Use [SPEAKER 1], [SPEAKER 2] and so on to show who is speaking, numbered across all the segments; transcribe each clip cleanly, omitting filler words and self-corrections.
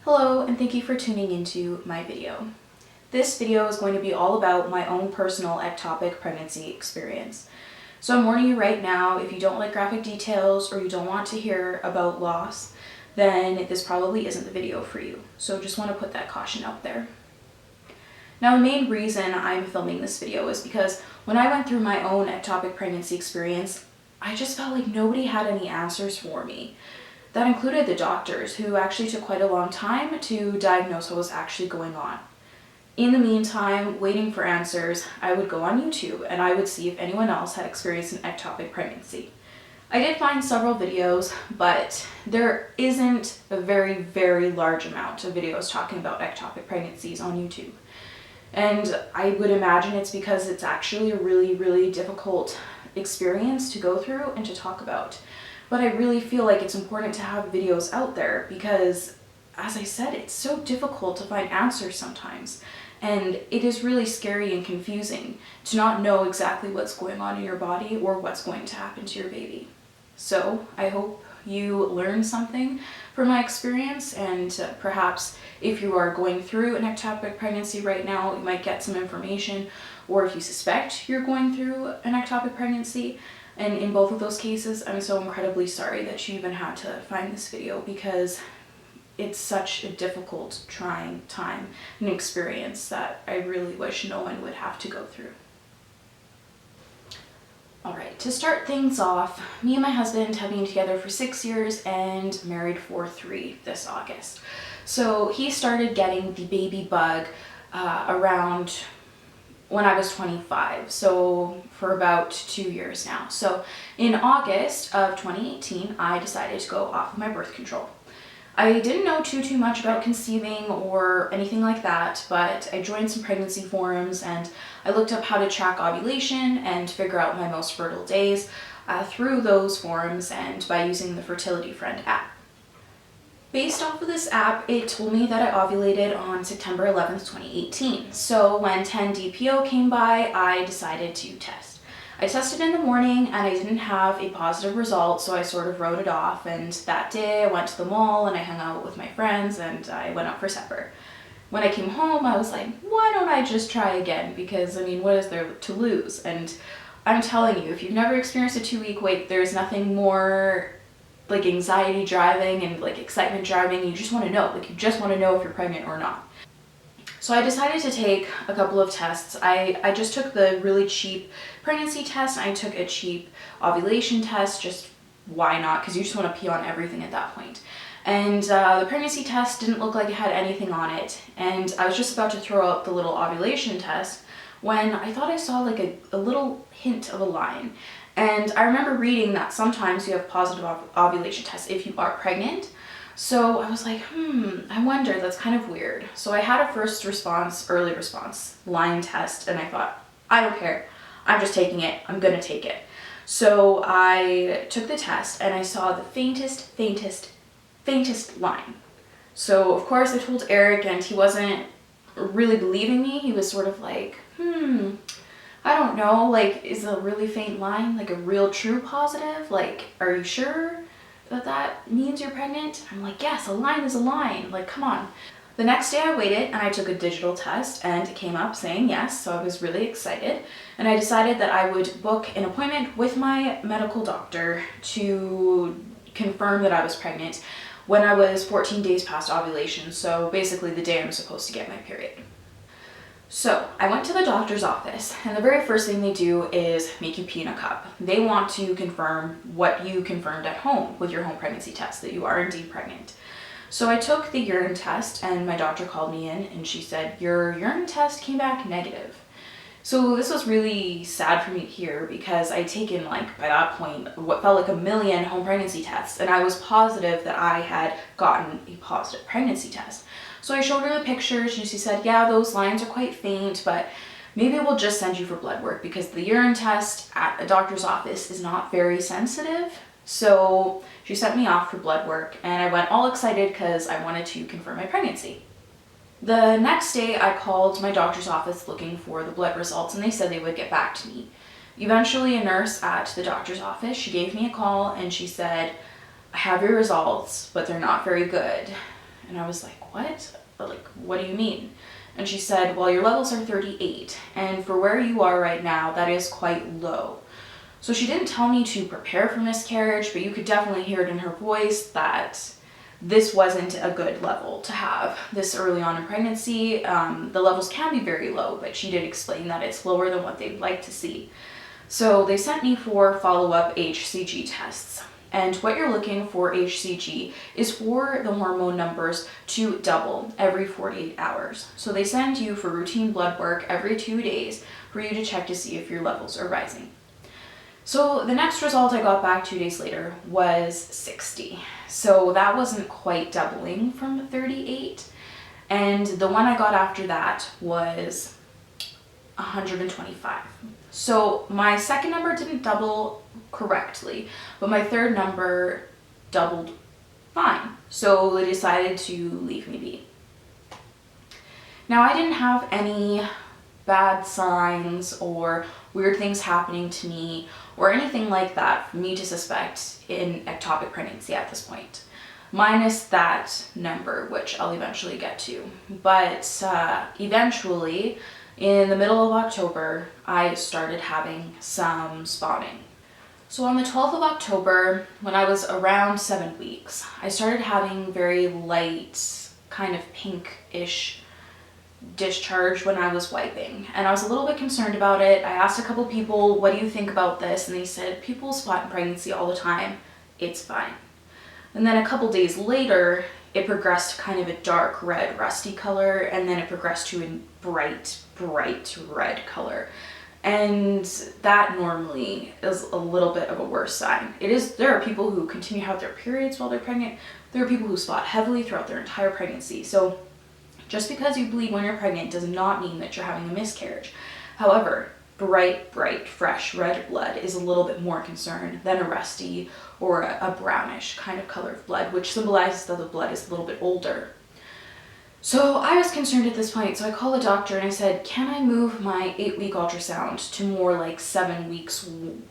[SPEAKER 1] Hello, and thank you for tuning into my video. This video is going to be all about my own personal ectopic pregnancy experience. So I'm warning you right now, if you don't like graphic details or you don't want to hear about loss, then this probably isn't the video for you. So just want to put that caution out there. Now, the main reason I'm filming this video is because when I went through my own ectopic pregnancy experience, I just felt like nobody had any answers for me. That included the doctors, who actually took quite a long time to diagnose what was actually going on. In the meantime, waiting for answers, I would go on YouTube and I would see if anyone else had experienced an ectopic pregnancy. I did find several videos, but there isn't a very, very large amount of videos talking about ectopic pregnancies on YouTube. And I would imagine it's because it's actually a really, really difficult experience to go through and to talk about. But I really feel like it's important to have videos out there because, as I said, it's so difficult to find answers sometimes. And it is really scary and confusing to not know exactly what's going on in your body or what's going to happen to your baby. So I hope you learned something from my experience, and perhaps if you are going through an ectopic pregnancy right now, you might get some information, or if you suspect you're going through an ectopic pregnancy. And in both of those cases, I'm so incredibly sorry that you even had to find this video because it's such a difficult, trying time and experience that I really wish no one would have to go through. Alright, to start things off, me and my husband have been together for 6 years and married for 3 this August. So he started getting the baby bug around when I was 25, so for about 2 years now. So in August of 2018, I decided to go off of my birth control. I didn't know too much about conceiving or anything like that, but I joined some pregnancy forums and I looked up how to track ovulation and figure out my most fertile days through those forums and by using the Fertility Friend app. Based off of this app, it told me that I ovulated on September 11th, 2018. So when 10 DPO came by, I decided to test. I tested in the morning and I didn't have a positive result, so I sort of wrote it off. And that day I went to the mall and I hung out with my friends and I went out for supper. When I came home, I was like, why don't I just try again? Because, I mean, what is there to lose? And I'm telling you, if you've never experienced a 2-week wait, there's nothing more like anxiety driving and like excitement driving. You just want to know, like you just want to know if you're pregnant or not. So I decided to take a couple of tests. I just took the really cheap pregnancy test and I took a cheap ovulation test, just why not, because you just want to pee on everything at that point. And the pregnancy test didn't look like it had anything on it, and I was just about to throw out the little ovulation test when I thought I saw like a little hint of a line. And I remember reading that sometimes you have positive ovulation tests if you are pregnant. So I was like, I wonder, that's kind of weird. So I had a early response line test, and I thought, I don't care. I'm just taking it. I'm gonna take it. So I took the test and I saw the faintest line. So of course I told Eric and he wasn't really believing me. He was sort of like, I don't know, like, is a really faint line like a real true positive? Like, are you sure that that means you're pregnant? I'm like, yes, a line is a line, like, come on. The next day I waited and I took a digital test and it came up saying yes, so I was really excited. And I decided that I would book an appointment with my medical doctor to confirm that I was pregnant when I was 14 days past ovulation, so basically the day I'm supposed to get my period. So I went to the doctor's office, and the very first thing they do is make you pee in a cup. They want to confirm what you confirmed at home with your home pregnancy test, that you are indeed pregnant. So I took the urine test, and my doctor called me in, and she said, your urine test came back negative. So this was really sad for me to hear because I'd taken, like, by that point, what felt like a million home pregnancy tests, and I was positive that I had gotten a positive pregnancy test. So I showed her the pictures and she said, yeah, those lines are quite faint, but maybe we'll just send you for blood work because the urine test at a doctor's office is not very sensitive. So she sent me off for blood work and I went all excited because I wanted to confirm my pregnancy. The next day I called my doctor's office looking for the blood results and they said they would get back to me. Eventually a nurse at the doctor's office, she gave me a call and she said, I have your results, but they're not very good. And I was like, what? Like, what do you mean? And she said, well, your levels are 38. And for where you are right now, that is quite low. So she didn't tell me to prepare for miscarriage, but you could definitely hear it in her voice that this wasn't a good level to have this early on in pregnancy. The levels can be very low, but she did explain that it's lower than what they'd like to see. So they sent me for follow-up HCG tests. And what you're looking for HCG is for the hormone numbers to double every 48 hours. So they send you for routine blood work every 2 days for you to check to see if your levels are rising. So the next result I got back 2 days later was 60. So that wasn't quite doubling from 38. And the one I got after that was 125. So my second number didn't double correctly, but my third number doubled fine. So they decided to leave me be. Now I didn't have any bad signs or weird things happening to me or anything like that for me to suspect in ectopic pregnancy at this point, minus that number, which I'll eventually get to. But eventually, in the middle of October, I started having some spotting. So on the 12th of October, when I was around 7 weeks, I started having very light, kind of pinkish discharge when I was wiping. And I was a little bit concerned about it. I asked a couple people, what do you think about this? And they said, people spot in pregnancy all the time. It's fine. And then a couple days later, it progressed to kind of a dark red rusty color, and then it progressed to a bright red color. And that normally is a little bit of a worse sign. There are people who continue to have their periods while they're pregnant. There are people who spot heavily throughout their entire pregnancy. So just because you bleed when you're pregnant does not mean that you're having a miscarriage. However, bright, fresh red blood is a little bit more concern than a rusty or a brownish kind of color of blood, which symbolizes that the blood is a little bit older. So I was concerned at this point, so I called the doctor and I said, can I move my 8-week ultrasound to more like 7 weeks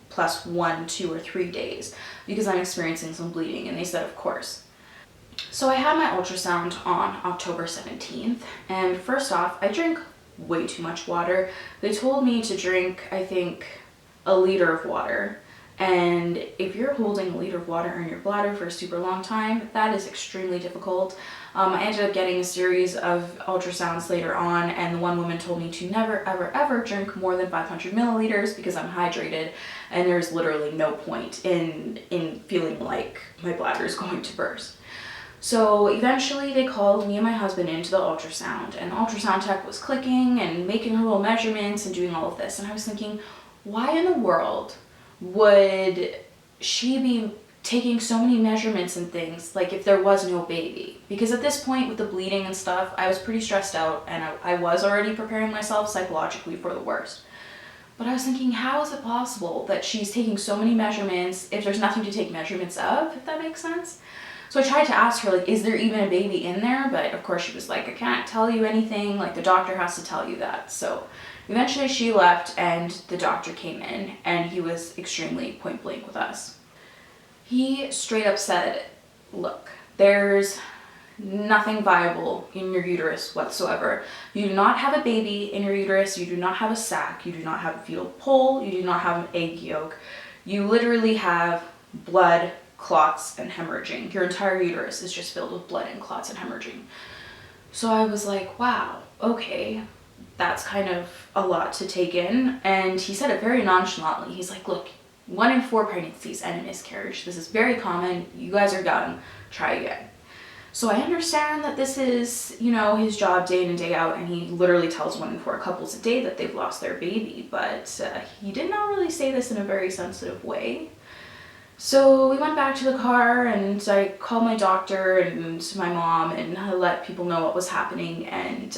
[SPEAKER 1] plus 1, 2, or 3 days because I'm experiencing some bleeding? And they said, of course. So I had my ultrasound on October 17th, and first off, I drink way too much water. They told me to drink, I think, a liter of water. And if you're holding a liter of water in your bladder for a super long time, that is extremely difficult. I ended up getting a series of ultrasounds later on, and the one woman told me to never, ever drink more than 500 milliliters because I'm hydrated, and there's literally no point in feeling like my bladder is going to burst. So eventually they called me and my husband into the ultrasound, and the ultrasound tech was clicking and making her little measurements and doing all of this. And I was thinking, why in the world would she be taking so many measurements and things like if there was no baby? Because at this point with the bleeding and stuff, I was pretty stressed out, and I was already preparing myself psychologically for the worst. But I was thinking, how is it possible that she's taking so many measurements if there's nothing to take measurements of, if that makes sense? So I tried to ask her, like, is there even a baby in there? But of course she was like, I can't tell you anything. Like, the doctor has to tell you that. So eventually she left and the doctor came in, and he was extremely point blank with us. He straight up said, look, there's nothing viable in your uterus whatsoever. You do not have a baby in your uterus. You do not have a sac. You do not have a fetal pole. You do not have an egg yolk. You literally have blood, clots, and hemorrhaging. Your entire uterus is just filled with blood and clots and hemorrhaging. So I was like, wow, okay, that's kind of a lot to take in. And he said it very nonchalantly. He's like, look, 1 in 4 pregnancies end in miscarriage. This is very common. You guys are done. Try again. So I understand that this is, you know, his job day in and day out, and he literally tells 1 in 4 couples a day that they've lost their baby, but he did not really say this in a very sensitive way. So we went back to the car, and I called my doctor and my mom and I let people know what was happening, and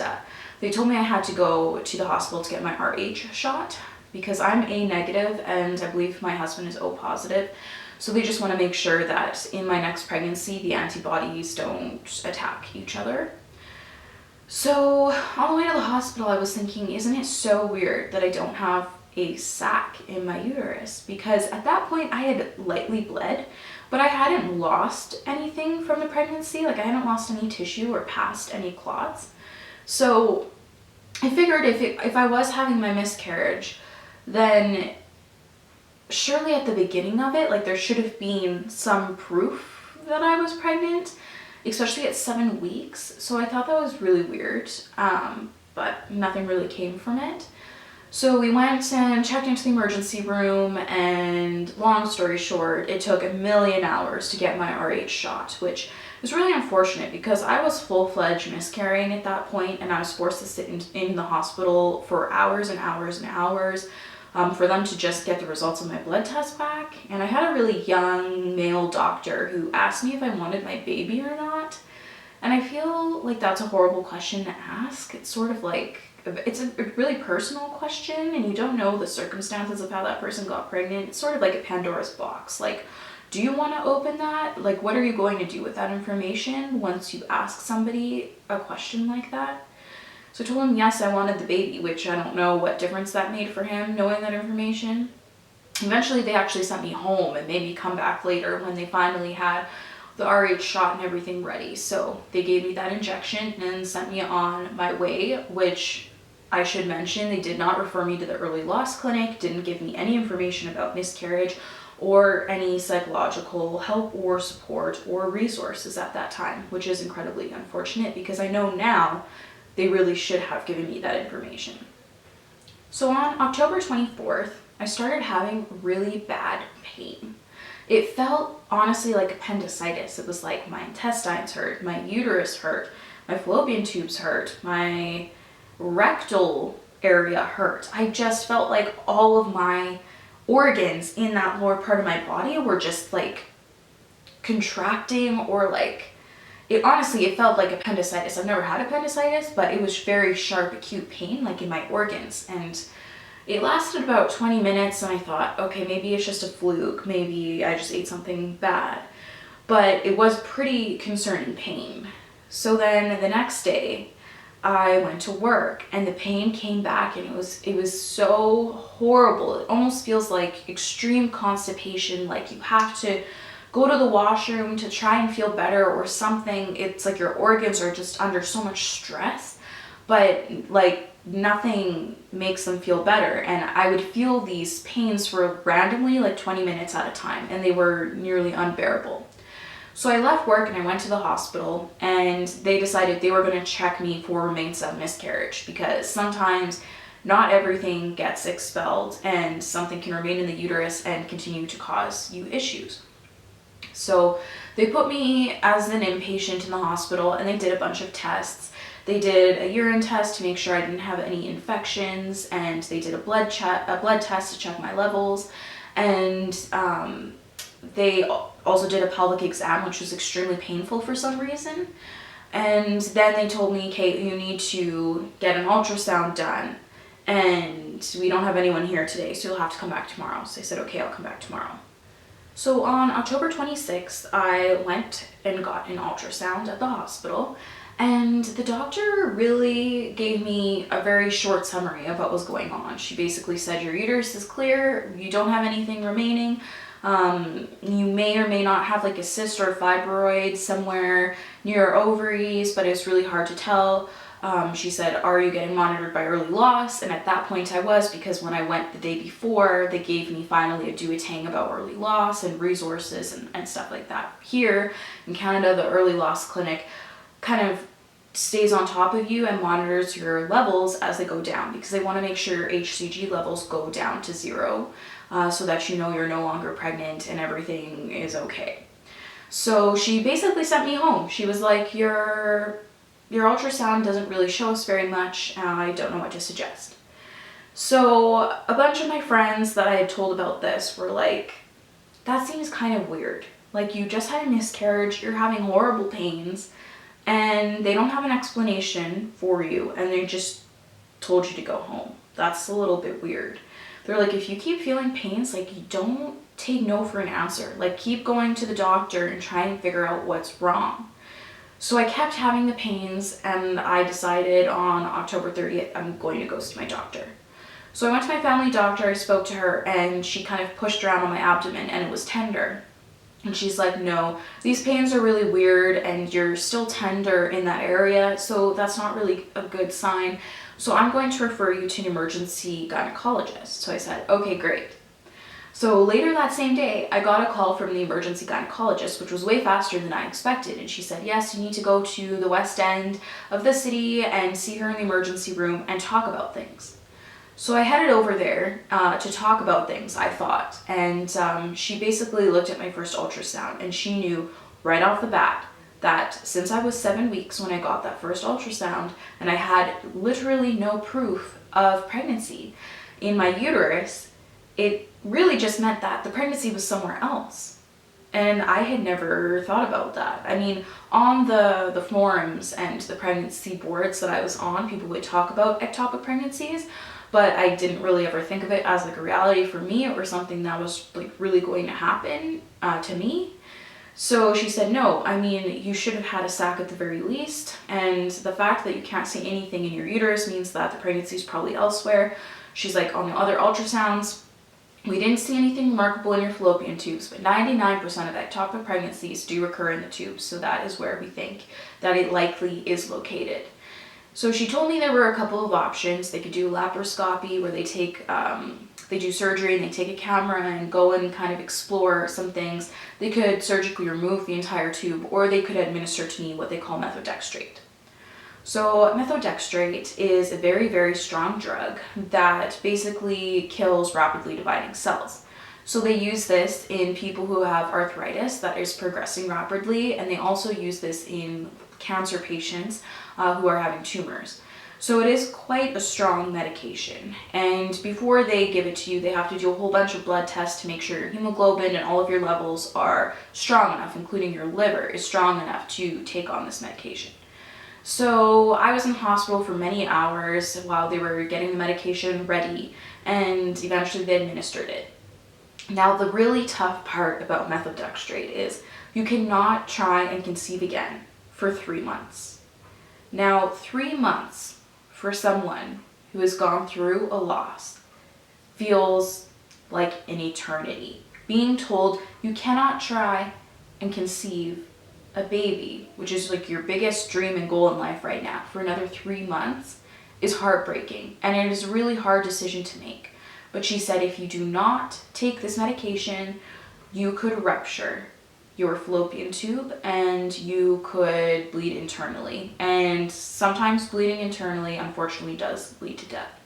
[SPEAKER 1] they told me I had to go to the hospital to get my Rh shot because I'm A negative and I believe my husband is O positive. So they just want to make sure that in my next pregnancy the antibodies don't attack each other. So on the way to the hospital I was thinking, isn't it so weird that I don't have a sac in my uterus, because at that point I had lightly bled, but I hadn't lost anything from the pregnancy. Like I hadn't lost any tissue or passed any clots. So I figured if I was having my miscarriage, then surely at the beginning of it, like there should have been some proof that I was pregnant, especially at 7 weeks. So I thought that was really weird, but nothing really came from it. So we went and checked into the emergency room, and long story short, it took 1,000,000 hours to get my RH shot, which was really unfortunate because I was full-fledged miscarrying at that point, and I was forced to sit in the hospital for hours and hours and hours for them to just get the results of my blood test back. And I had a really young male doctor who asked me if I wanted my baby or not. And I feel like that's a horrible question to ask. It's sort of like, it's a really personal question, and you don't know the circumstances of how that person got pregnant. It's sort of like a Pandora's box. Like, do you want to open that? Like, what are you going to do with that information once you ask somebody a question like that? So I told him, yes, I wanted the baby, which I don't know what difference that made for him, knowing that information. Eventually, they actually sent me home and made me come back later when they finally had the RH shot and everything ready. So they gave me that injection and sent me on my way, which I should mention, they did not refer me to the early loss clinic, didn't give me any information about miscarriage or any psychological help or support or resources at that time, which is incredibly unfortunate because I know now they really should have given me that information. So on October 24th, I started having really bad pain. It felt honestly like appendicitis. It was like my intestines hurt, my uterus hurt, my fallopian tubes hurt, my rectal area hurt. I just felt like all of my organs in that lower part of my body were just like contracting, or like, it felt like appendicitis. I've never had appendicitis, but it was very sharp, acute pain, like in my organs. And it lasted about 20 minutes, and I thought, okay, maybe it's just a fluke. Maybe I just ate something bad. But it was pretty concerning pain. So then the next day, I went to work, and the pain came back, and it was so horrible. It almost feels like extreme constipation, like you have to go to the washroom to try and feel better or something. It's like your organs are just under so much stress, but like nothing makes them feel better. And I would feel these pains for randomly like 20 minutes at a time, and they were nearly unbearable. So I left work and I went to the hospital, and they decided they were going to check me for remains of miscarriage, because sometimes not everything gets expelled and something can remain in the uterus and continue to cause you issues. So they put me as an inpatient in the hospital, and they did a bunch of tests. They did a urine test to make sure I didn't have any infections, and they did a blood test to check my levels, and they also did a pelvic exam, which was extremely painful for some reason. And then they told me, Kate, you need to get an ultrasound done, and we don't have anyone here today, so you'll have to come back tomorrow. So I said, okay, I'll come back tomorrow. So on October 26th, I went and got an ultrasound at the hospital, and the doctor really gave me a very short summary of what was going on. She basically said, your uterus is clear, you don't have anything remaining. You may or may not have like a cyst or a fibroid somewhere near your ovaries, but it's really hard to tell. She said, are you getting monitored by early loss? And at that point I was, because when I went the day before, they gave me finally a duotang about early loss and resources and stuff like that. Here in Canada, the early loss clinic kind of stays on top of you and monitors your levels as they go down, because they want to make sure your HCG levels go down to 0, so that you know you're no longer pregnant and everything is okay. So she basically sent me home. She was like, your ultrasound doesn't really show us very much. I don't know what to suggest. So a bunch of my friends that I had told about this were like, that seems kind of weird. Like, you just had a miscarriage, you're having horrible pains, and they don't have an explanation for you, and they just told you to go home. That's a little bit weird. They're like, if you keep feeling pains, like, you don't take no for an answer. Like, keep going to the doctor and try and figure out what's wrong. So I kept having the pains, and I decided on October 30th, I'm going to go see my doctor. So I went to my family doctor, I spoke to her, and she kind of pushed around on my abdomen, and it was tender. And she's like, no, these pains are really weird and you're still tender in that area, so that's not really a good sign. So I'm going to refer you to an emergency gynecologist. So I said, okay, great. So later that same day, I got a call from the emergency gynecologist, which was way faster than I expected. And she said, yes, you need to go to the west end of the city and see her in the emergency room and talk about things. So I headed over there to talk about things, I thought. And she basically looked at my first ultrasound, and she knew right off the bat that since I was 7 weeks when I got that first ultrasound, and I had literally no proof of pregnancy in my uterus, it really just meant that the pregnancy was somewhere else. And I had never thought about that. I mean, on the forums and the pregnancy boards that I was on, people would talk about ectopic pregnancies, but I didn't really ever think of it as like a reality for me or something that was like really going to happen to me. So she said, no, I mean, you should have had a sac at the very least. And the fact that you can't see anything in your uterus means that the pregnancy is probably elsewhere. She's like, on the other ultrasounds, we didn't see anything remarkable in your fallopian tubes, but 99% of ectopic pregnancies do occur in the tubes, so that is where we think that it likely is located. So she told me there were a couple of options. They could do laparoscopy, where they do surgery and they take a camera and go and kind of explore some things. They could surgically remove the entire tube, or they could administer to me what they call methotrexate. So methotrexate is a very, very strong drug that basically kills rapidly dividing cells. So they use this in people who have arthritis that is progressing rapidly, and they also use this in cancer patients who are having tumors. So it is quite a strong medication, and before they give it to you, they have to do a whole bunch of blood tests to make sure your hemoglobin and all of your levels are strong enough, including your liver is strong enough to take on this medication. So I was in the hospital for many hours while they were getting the medication ready, and eventually they administered it. Now, the really tough part about methotrexate is you cannot try and conceive again for 3 months. Now, 3 months for someone who has gone through a loss feels like an eternity. Being told you cannot try and conceive a baby, which is like your biggest dream and goal in life right now, for another 3 months is heartbreaking, and it is a really hard decision to make. But she said if you do not take this medication, you could rupture your fallopian tube and you could bleed internally. And sometimes bleeding internally, unfortunately, does lead to death.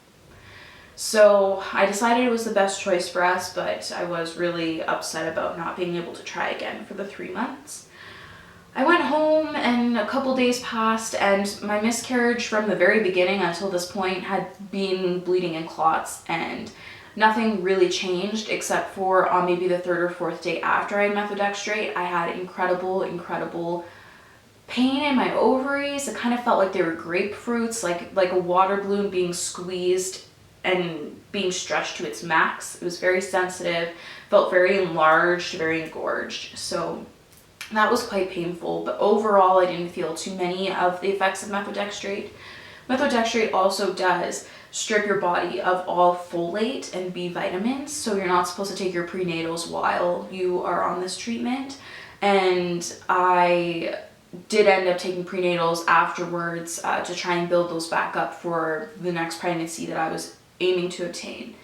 [SPEAKER 1] So I decided it was the best choice for us, but I was really upset about not being able to try again for the 3 months. I went home and a couple days passed, and my miscarriage from the very beginning until this point had been bleeding in clots, and nothing really changed except for on maybe the 3rd or 4th day after I had methotrexate, I had incredible pain in my ovaries. It kind of felt like they were grapefruits, like a water balloon being squeezed and being stretched to its max. It was very sensitive, felt very enlarged, very engorged. So that was quite painful, but overall I didn't feel too many of the effects of methotrexate. Methotrexate also does strip your body of all folate and B vitamins, so you're not supposed to take your prenatals while you are on this treatment. And I did end up taking prenatals afterwards to try and build those back up for the next pregnancy that I was aiming to obtain.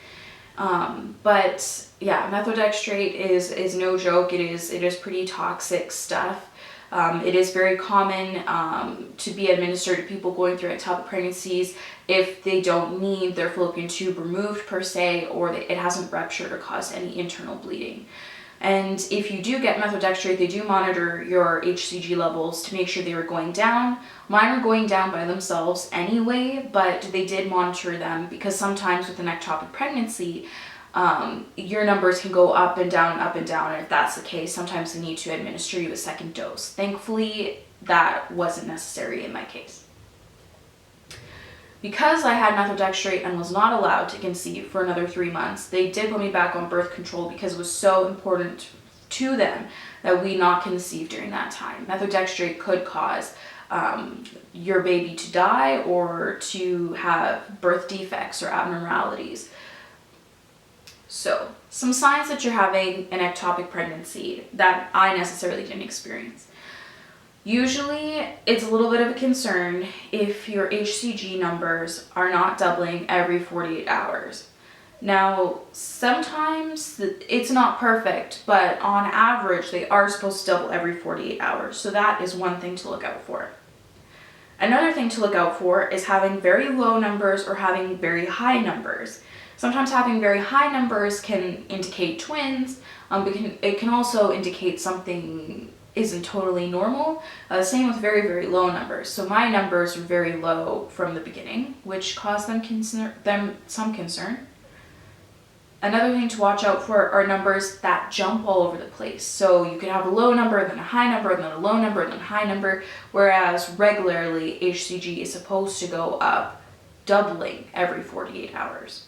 [SPEAKER 1] But yeah, methotrexate is no joke. It is pretty toxic stuff. It is very common to be administered to people going through ectopic pregnancies if they don't need their fallopian tube removed per se, or it hasn't ruptured or caused any internal bleeding. And if you do get methotrexate, they do monitor your HCG levels to make sure they were going down. Mine are going down by themselves anyway, but they did monitor them because sometimes with an ectopic pregnancy, your numbers can go up and down, and if that's the case, sometimes they need to administer you a second dose. Thankfully, that wasn't necessary in my case. Because I had methotrexate and was not allowed to conceive for another 3 months, they did put me back on birth control because it was so important to them that we not conceive during that time. Methotrexate could cause your baby to die or to have birth defects or abnormalities. So, some signs that you're having an ectopic pregnancy that I necessarily didn't experience. Usually, it's a little bit of a concern if your HCG numbers are not doubling every 48 hours. Now, sometimes it's not perfect, but on average, they are supposed to double every 48 hours. So that is one thing to look out for. Another thing to look out for is having very low numbers or having very high numbers. Sometimes having very high numbers can indicate twins, but it can also indicate something isn't totally normal. Same with very, very low numbers. So my numbers were very low from the beginning, which caused them some concern. Another thing to watch out for are numbers that jump all over the place. So you could have a low number, then a high number, then a low number, then a high number, whereas regularly HCG is supposed to go up, doubling every 48 hours.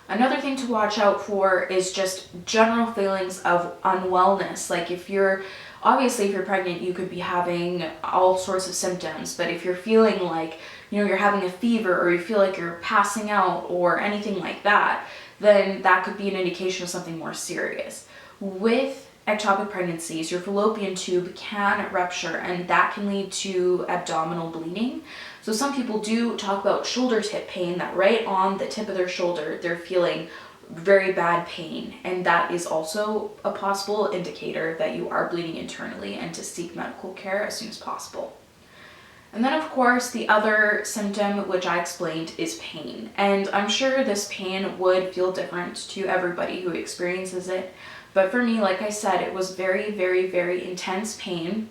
[SPEAKER 1] Another thing to watch out for is just general feelings of unwellness. Like if you're pregnant, you could be having all sorts of symptoms, but if you're feeling like, you're having a fever or you feel like you're passing out or anything like that, then that could be an indication of something more serious. With ectopic pregnancies, your fallopian tube can rupture and that can lead to abdominal bleeding. So some people do talk about shoulder tip pain, that right on the tip of their shoulder, they're feeling very bad pain. And that is also a possible indicator that you are bleeding internally and to seek medical care as soon as possible. And then of course the other symptom which I explained is pain. And I'm sure this pain would feel different to everybody who experiences it. But for me, like I said, it was very, very, very intense pain.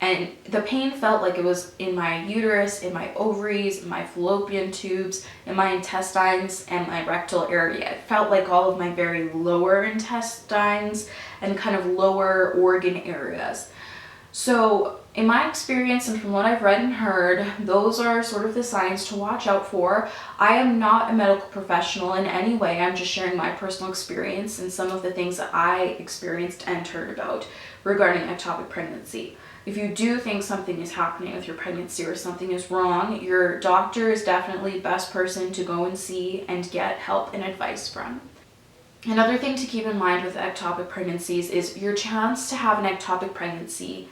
[SPEAKER 1] And the pain felt like it was in my uterus, in my ovaries, in my fallopian tubes, in my intestines, and my rectal area. It felt like all of my very lower intestines and kind of lower organ areas. So in my experience and from what I've read and heard, those are sort of the signs to watch out for. I am not a medical professional in any way. I'm just sharing my personal experience and some of the things that I experienced and heard about regarding ectopic pregnancy. If you do think something is happening with your pregnancy or something is wrong, your doctor is definitely the best person to go and see and get help and advice from. Another thing to keep in mind with ectopic pregnancies is your chance to have an ectopic pregnancy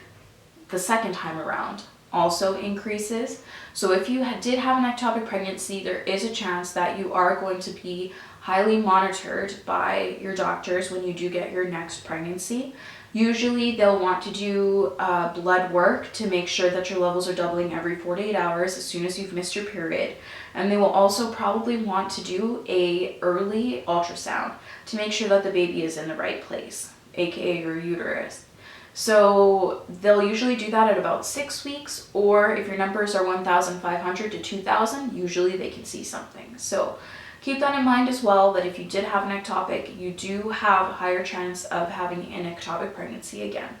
[SPEAKER 1] the second time around also increases. So if you did have an ectopic pregnancy, there is a chance that you are going to be highly monitored by your doctors when you do get your next pregnancy. Usually they'll want to do blood work to make sure that your levels are doubling every 48 hours as soon as you've missed your period. And they will also probably want to do a early ultrasound to make sure that the baby is in the right place, aka your uterus. So they'll usually do that at about 6 weeks, or if your numbers are 1,500 to 2,000, usually they can see something. So keep that in mind as well, that if you did have an ectopic, you do have a higher chance of having an ectopic pregnancy again.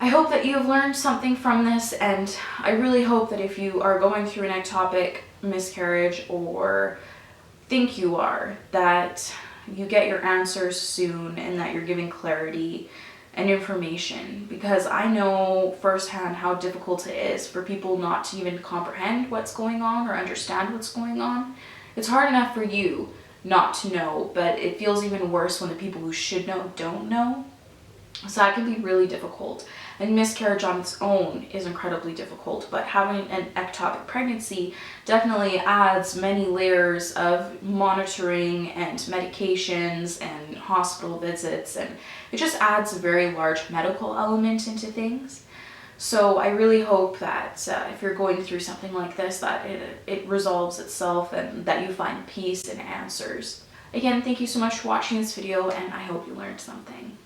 [SPEAKER 1] I hope that you have learned something from this, and I really hope that if you are going through an ectopic miscarriage or think you are, that you get your answers soon and that you're giving clarity and information, because I know firsthand how difficult it is for people not to even comprehend what's going on or understand what's going on. It's hard enough for you not to know, but it feels even worse when the people who should know don't know. So that can be really difficult. And miscarriage on its own is incredibly difficult, but having an ectopic pregnancy definitely adds many layers of monitoring and medications and hospital visits, and it just adds a very large medical element into things. So I really hope that if you're going through something like this, that it resolves itself and that you find peace and answers. Again, thank you so much for watching this video, and I hope you learned something.